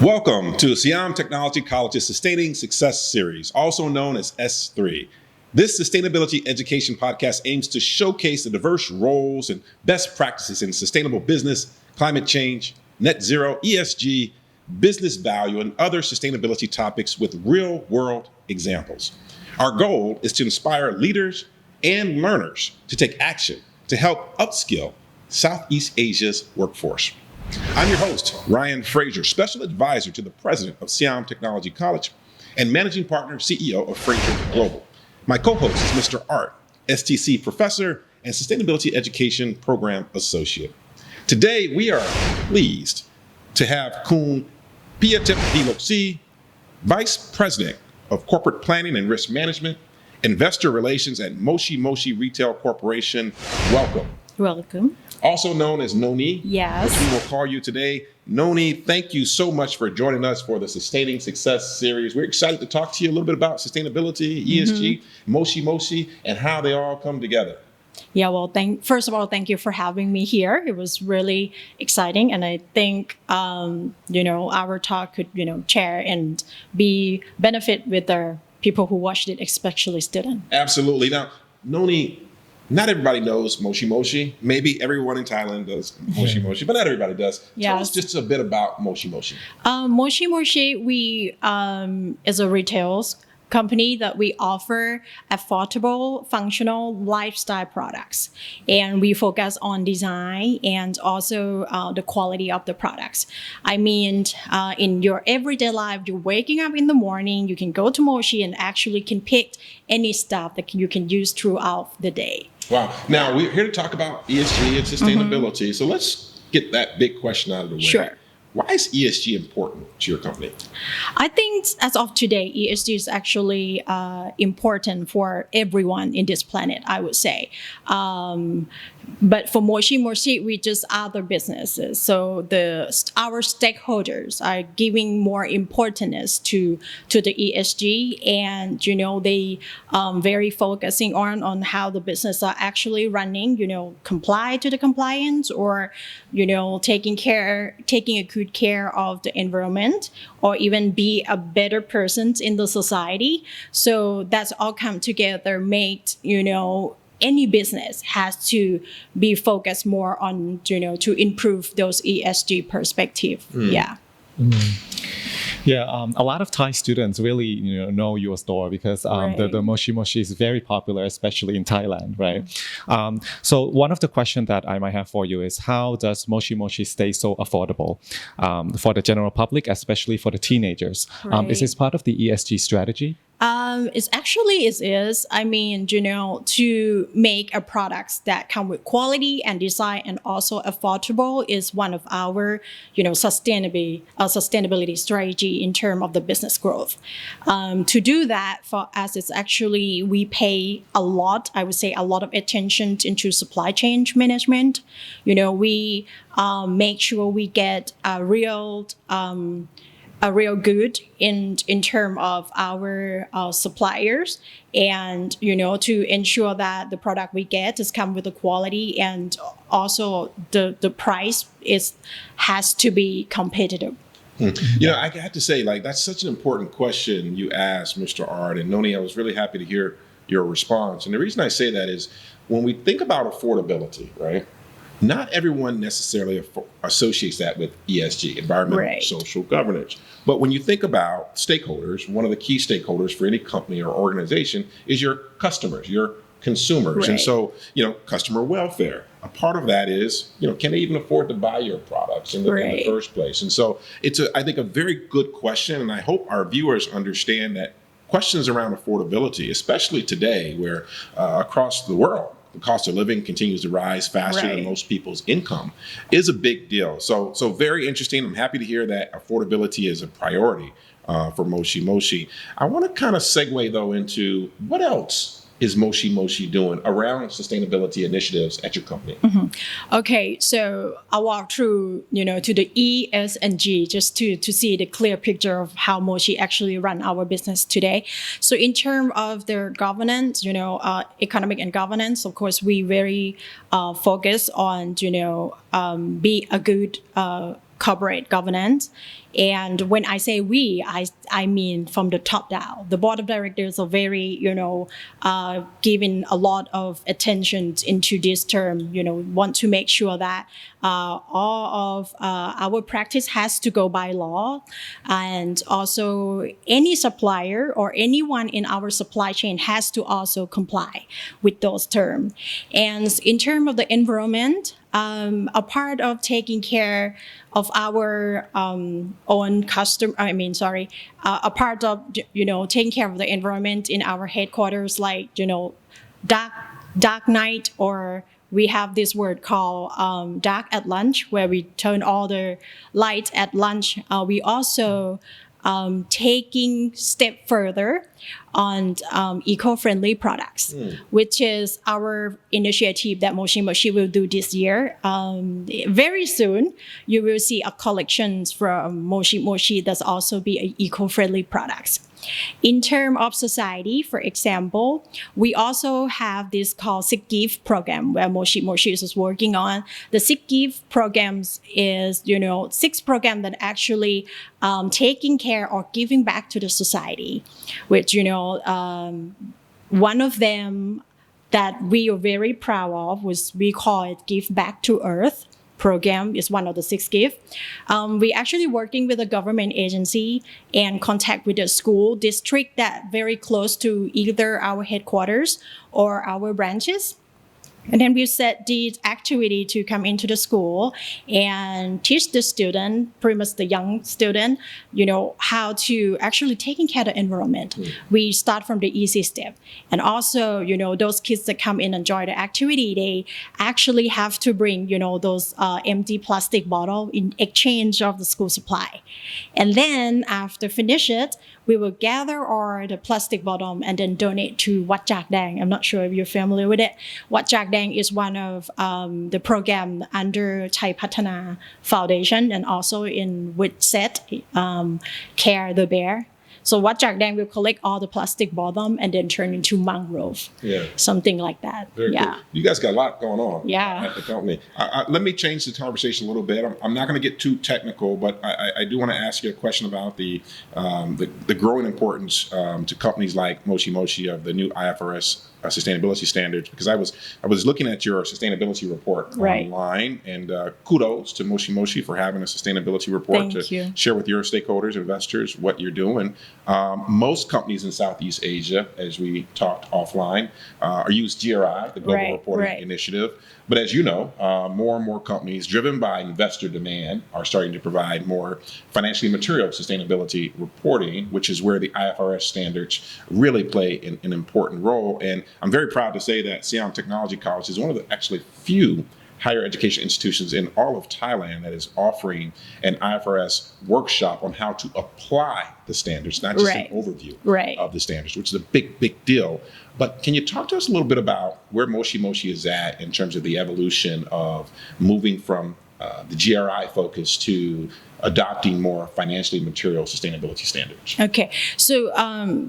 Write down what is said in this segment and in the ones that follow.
Welcome to the Siam Technology College's Sustaining Success Series, also known as S3. This sustainability education podcast aims to showcase the diverse roles and best practices in sustainable business, climate change, net zero, ESG, business value, and other sustainability topics with real-world examples. Our goal is to inspire leaders and learners to take action to help upskill Southeast Asia's workforce. I'm your host, Ryan Frazier, Special Advisor to the President of Siam Technology College and Managing Partner, CEO of Frazier Global. My co-host is Mr. Art, STC Professor and Sustainability Education Program Associate. Today, we are pleased to have 𝗏𝐻𝐿𝐼𝐻𝐵 Diloksri, Vice President of Corporate Planning and Risk Management, Investor Relations at Moshi Retail Corporation. Welcome. Welcome. Also known as 𝗏𝐿𝐼, yes, which we will call you today. 𝗏𝐿𝐼, thank you so much for joining us for the Sustaining Success Series. We're excited to talk to you a little bit about sustainability, ESG, Moshi, and how they all come together. Yeah, well, first of all, thank you for having me here. It was really exciting, and I think our talk could share and be benefit with the people who watched it, especially students. Absolutely. Now, 𝗏𝐿𝐼, not everybody knows Moshi. Maybe everyone in Thailand does Moshi, but not everybody does. Yes. Tell us just a bit about Moshi. Moshi, we is a retail company that we offer affordable, functional lifestyle products, and we focus on design and also the quality of the products. I mean, in your everyday life, you're waking up in the morning, you can go to Moshi and actually can pick any stuff that you can use throughout the day. Wow. Now, we're here to talk about ESG and sustainability. So let's get that big question out of the way. Sure. Why is ESG important to your company? I think as of today, ESG is actually important for everyone in this planet, I would say. But for Moshi, we just other businesses. So our stakeholders are giving more importance to the ESG, and they very focusing on how the business are actually running. Comply to the compliance, or taking a good care of the environment, or even be a better person in the society. So that's all come together, make any business has to be focused more on, to improve those ESG perspective. Yeah. Yeah, a lot of Thai students really, know your store because Right. the Moshi is very popular, especially in Thailand, right? So one of the questions that I might have for you is, how does Moshi stay so affordable for the general public, especially for the teenagers? Right. Is this part of the ESG strategy? It is. I mean, to make a products that come with quality and design and also affordable is one of our, sustainability strategy in terms of the business growth. To do that for us, it's actually, we pay a lot of attention into supply chain management. We make sure we get a real good in terms of our suppliers, and to ensure that the product we get is come with the quality, and also the price has to be competitive. I have to say, that's such an important question you asked, Mr. Art, and 𝗏𝐿𝐼, I was really happy to hear your response. And the reason I say that is, when we think about affordability, right? Not everyone necessarily associates that with ESG, environmental, Right. social governance. But when you think about stakeholders, one of the key stakeholders for any company or organization is your customers, your consumers. Right. And so, customer welfare. A part of that is, can they even afford to buy your products in the Right. first place? And so it's, I think, a very good question. And I hope our viewers understand that questions around affordability, especially today, where across the world, the cost of living continues to rise faster Right. than most people's income, is a big deal. So very interesting. I'm happy to hear that affordability is a priority for Moshi. I want to kind of segue, though, into what else is Moshi doing around sustainability initiatives at your company? Okay, so I'll walk through, to the E, S, and G, just to see the clear picture of how Moshi actually run our business today. So in terms of their governance, economic and governance, of course, we very focus on, be a good corporate governance. And when I say we, I mean from the top down. The board of directors are very, giving a lot of attention into this term, want to make sure that all of our practice has to go by law. And also any supplier or anyone in our supply chain has to also comply with those terms. And in terms of the environment, a part of taking care of our own customer, a part of, taking care of the environment in our headquarters, like, dark night, or we have this word called dark at lunch, where we turn all the lights at lunch. We also taking step further on eco-friendly products, which is our initiative that Moshi will do this year. Very soon, you will see a collection from Moshi that's also be eco-friendly products. In terms of society, for example, we also have this called 𝐶𝐿 Gift program where Moshi is working on. The 𝐶𝐿 Gift programs is, 6 program that actually taking care or giving back to the society, which, one of them that we are very proud of was we call it Give Back to Earth program is one of the 6 gifts. We actually working with a government agency and contact with the school district that very close to either our headquarters or our branches. And then we set the activity to come into the school and teach the student, pretty much the young student, how to actually taking care of the environment. We start from the easy step. And also, those kids that come in and join the activity, they actually have to bring, those empty plastic bottle in exchange of the school supply. And then after finish it, we will gather all the plastic bottle and then donate to 𝗏𝐵𝐺𝐷. I'm not sure if you're familiar with it. 𝗏𝐵𝐺𝐷 is one of the program under 𝗙𝗵𝗇𝗏 Foundation and also in with set Care the Bear. So 𝗏𝐵𝐺𝐷 will collect all the plastic bottom and then turn into mangrove. Yeah. Something like that. Very cool. You guys got a lot going on at the company. Let me change the conversation a little bit. I'm not going to get too technical, but I do want to ask you a question about the growing importance to companies like Moshi of the new IFRS sustainability standards, because I was looking at your sustainability report online, and kudos to Moshi for having a sustainability report to share with your stakeholders, investors, what you're doing. Most companies in Southeast Asia, as we talked offline, use GRI, the Global Reporting Initiative. But as you know, more and more companies driven by investor demand are starting to provide more financially material sustainability reporting, which is where the IFRS standards really play an important role. And I'm very proud to say that Siam Technology College is one of the actually few higher education institutions in all of Thailand that is offering an IFRS workshop on how to apply the standards, not just an overview of the standards, which is a big deal. But can you talk to us a little bit about where Moshi is at in terms of the evolution of moving from the GRI focus to adopting more financially material sustainability standards? Okay, so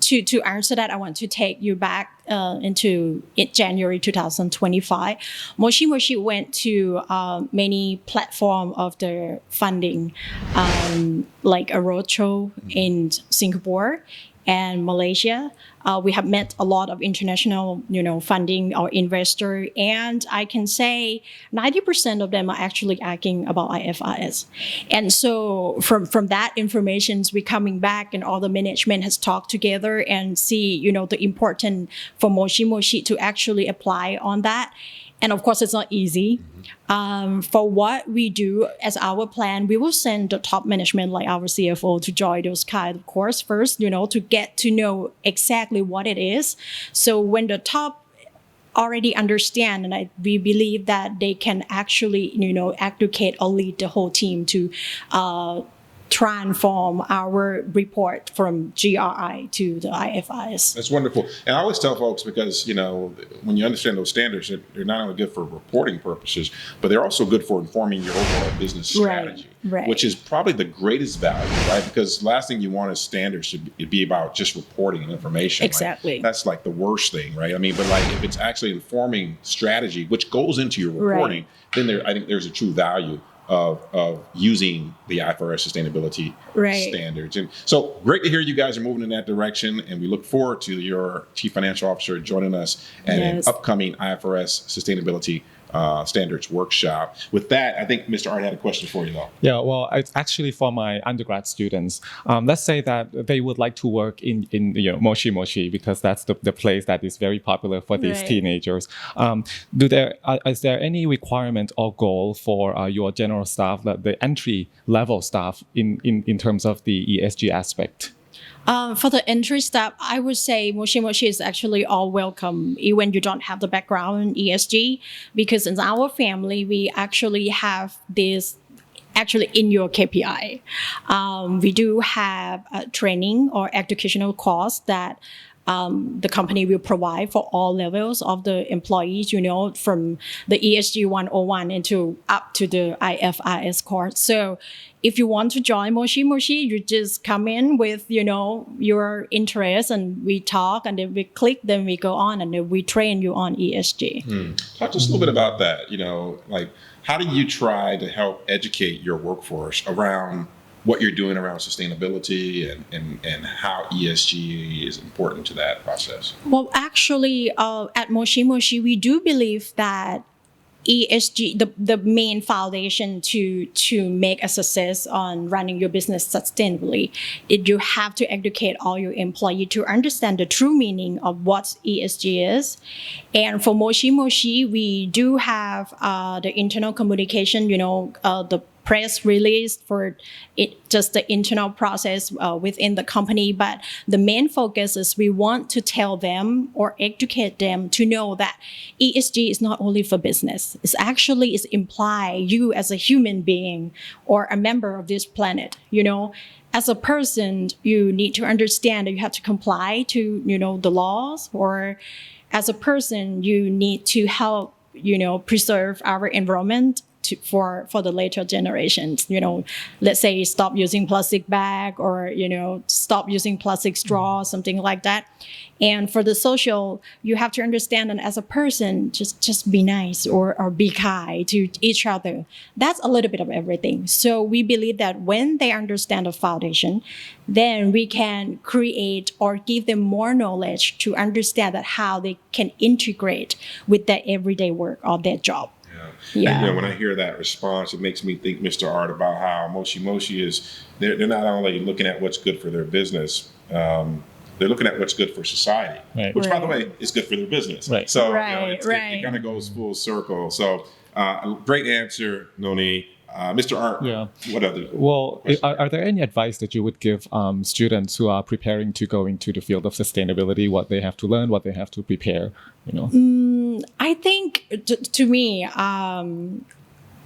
to answer that, I want to take you back into January 2025. Moshi went to many platforms of the funding, like a roadshow in Singapore and Malaysia. We have met a lot of international, funding or investor, and I can say 90% of them are actually asking about IFRS. And so from that information, we're coming back, and all the management has talked together and see, the importance for Moshi to actually apply on that. And of course, it's not easy. For what we do as our plan, we will send the top management like our CFO to join those kind of course first, to get to know exactly what it is. So when the top already understand, and we believe that they can actually, educate or lead the whole team to transform our report from GRI to the IFRS. That's wonderful. And I always tell folks, because, when you understand those standards, they're not only good for reporting purposes, but they're also good for informing your overall business strategy, which is probably the greatest value, right? Because last thing you want is standards should be about just reporting and information. Exactly. That's like the worst thing, right? I mean, but like if it's actually informing strategy, which goes into your reporting, then I think there's a true value of using the IFRS sustainability Right. standards. And so great to hear you guys are moving in that direction. And we look forward to your Chief Financial Officer joining us at Yes. an upcoming IFRS sustainability standards workshop. With that, I think Mr. Art had a question for you, though. Yeah, well, it's actually for my undergrad students. Let's say that they would like to work in Moshi because that's the place that is very popular for these Right. teenagers. Is there any requirement or goal for your general staff, the entry level staff, in terms of the ESG aspect? For the entry step, I would say Moshi is actually all welcome, even you don't have the background in ESG, because in our family, we actually have this actually in your KPI. We do have a training or educational course that the company will provide for all levels of the employees, from the ESG 101 into up to the IFRS course. So if you want to join Moshi, you just come in with, your interest, and we talk, and then we click, then we go on, and then we train you on ESG. Talk to us a little bit about that. Like, how do you try to help educate your workforce around what you're doing around sustainability and how ESG is important to that process? Well, actually, at Moshi, we do believe that ESG, the main foundation to make a success on running your business sustainably, you have to educate all your employees to understand the true meaning of what ESG is. And for Moshi, we do have the internal communication, the press release for it, just the internal process within the company. But the main focus is we want to tell them or educate them to know that ESG is not only for business. It's actually imply you as a human being or a member of this planet. As a person, you need to understand that you have to comply to, the laws, or as a person, you need to help, preserve our environment for the later generations. Let's say stop using plastic bag, or stop using plastic straw, something like that. And for the social, you have to understand that as a person, just be nice or be kind to each other. That's a little bit of everything. So we believe that when they understand the foundation, then we can create or give them more knowledge to understand that how they can integrate with their everyday work or their job. Yeah. And when I hear that response, it makes me think, Mr. Art, about how Moshi is, they're not only looking at what's good for their business, they're looking at what's good for society, Right. which, by the way, is good for their business. Right. So Right. it kind of goes full circle. So great answer, Noni. Mr. Art, what other? Well, are there any advice that you would give students who are preparing to go into the field of sustainability, what they have to learn, what they have to prepare, I think to me,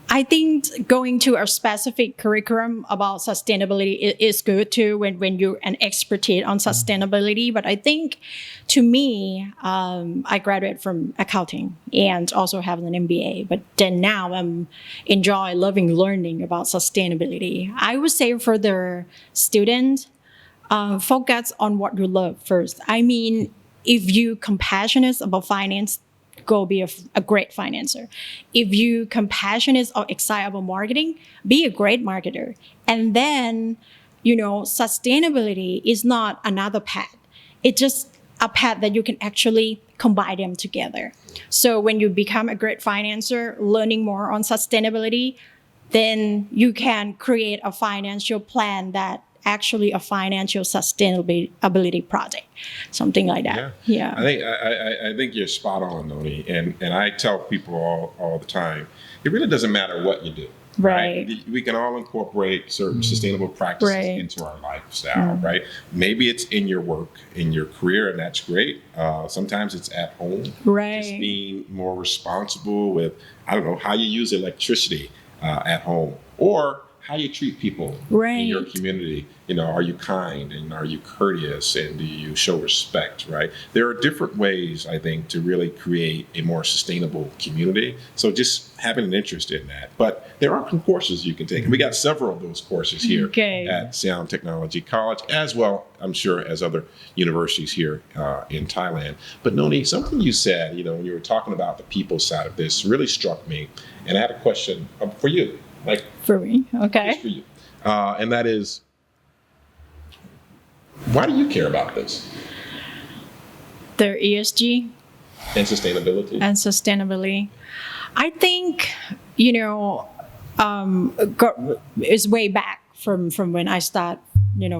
I think going to a specific curriculum about sustainability is good too when you're an expert on sustainability. But I think, to me, I graduated from accounting and also have an MBA. But then now I'm loving learning about sustainability. I would say for the students, focus on what you love first. I mean, if you're compassionate about finance, go be a great financer. If you compassionate or excited about marketing, be a great marketer. And then, sustainability is not another path. It's just a path that you can actually combine them together. So when you become a great financer, learning more on sustainability, then you can create a financial plan that actually a financial sustainability project, something like that. Yeah. I think you're spot on, Noni. And I tell people all the time, it really doesn't matter what you do. Right. We can all incorporate certain sustainable practices into our lifestyle, right? Maybe it's in your work, in your career, and that's great. Sometimes it's at home. Right. Just being more responsible with, how you use electricity at home, or how you treat people in your community. Are you kind, and are you courteous, and do you show respect, right? There are different ways, I think, to really create a more sustainable community. So just having an interest in that. But there are some courses you can take. And we got several of those courses here at Siam Technology College, as well, I'm sure, as other universities here in Thailand. But Noni, something you said, when you were talking about the people side of this really struck me. And I had a question for you. like For me, okay. just for you. And that is, why do you care about this? The ESG And sustainability? and sustainability. I think, it's way back from when I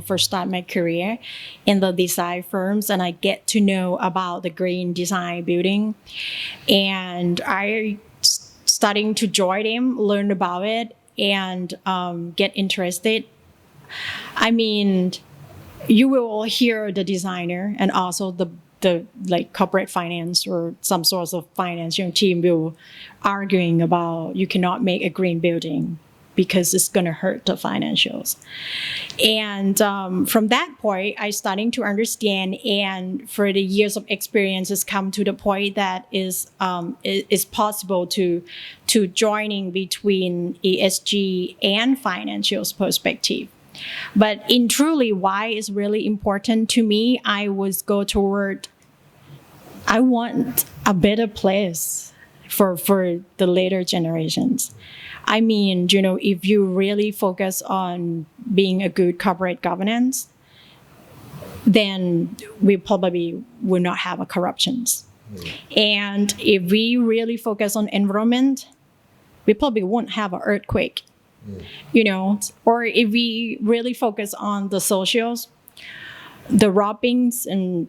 first start my career in the design firms, and I get to know about the green design building, and I starting to join them, learn about it, and get interested. I mean, you will hear the designer and also the like corporate finance or some sorts of finance team will arguing about you cannot make a green building because it's going to hurt the financials. And from that point, I starting to understand, and for the years of experience, has come to the point that is possible to joining between ESG and financials perspective. But in truly why is really important to me, I was go toward, I want a better place for the later generations. I mean, if you really focus on being a good corporate governance, then we probably will not have a corruptions. And if we really focus on environment, we probably won't have an earthquake. Or if we really focus on the socials, the robbings and,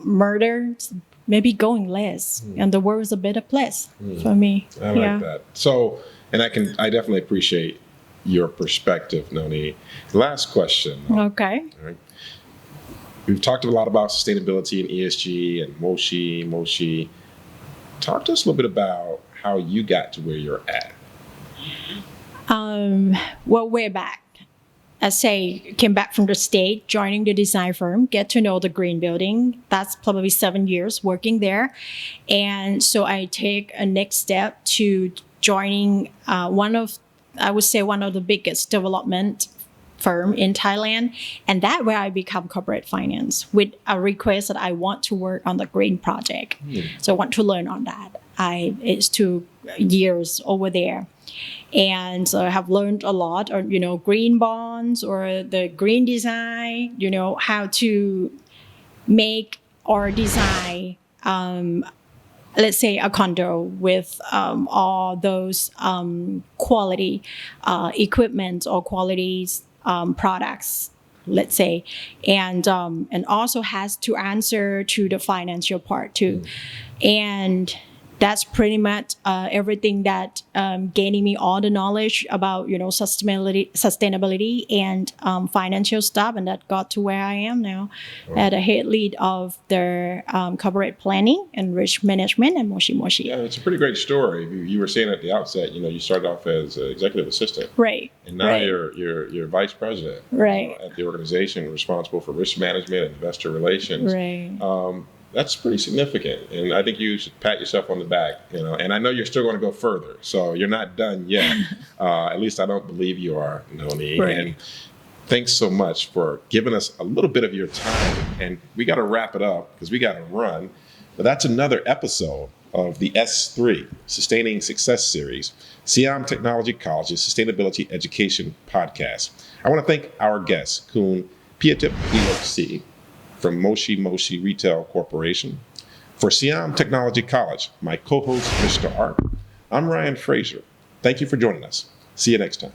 murders, maybe going less, and the world is a better place for me. I like that. So, and I definitely appreciate your perspective, Noni. Last question. Okay. All right. We've talked a lot about sustainability and ESG and Moshi. Talk to us a little bit about how you got to where you're at. Well, way back. I say, came back from the state, joining the design firm, get to know the green building. That's probably 7 years working there. And so I take a next step to joining one of the biggest development firm in Thailand. And that way I become corporate finance with a request that I want to work on the green project. So I want to learn on that. It's 2 years over there. And so I have learned a lot on, green bonds or the green design, how to make or design, let's say a condo with all those quality equipment or qualities products, let's say, and also has to answer to the financial part too. And that's pretty much everything that gaining me all the knowledge about, sustainability and financial stuff. And that got to where I am now at a head lead of their corporate planning and risk management and Moshi. Yeah, it's a pretty great story. You were saying at the outset, you started off as an executive assistant. Right. And now you're vice president. Right. At the organization responsible for risk management and investor relations. Right. That's pretty significant, and I think you should pat yourself on the back. And I know you're still going to go further, so you're not done yet. At least I don't believe you are, Noni. Right. And thanks so much for giving us a little bit of your time. And we got to wrap it up because we got to run. But that's another episode of the S3 Sustaining Success Series, Siam Technology College's Sustainability Education Podcast. I want to thank our guest, 𝐿𝐿𝐼𝐴𝐻𝐿𝐼 Diloksri, from Moshi Retail Corporation. For Siam Technology College, my co-host, Mr. Art, I'm Ryan Frazier. Thank you for joining us. See you next time.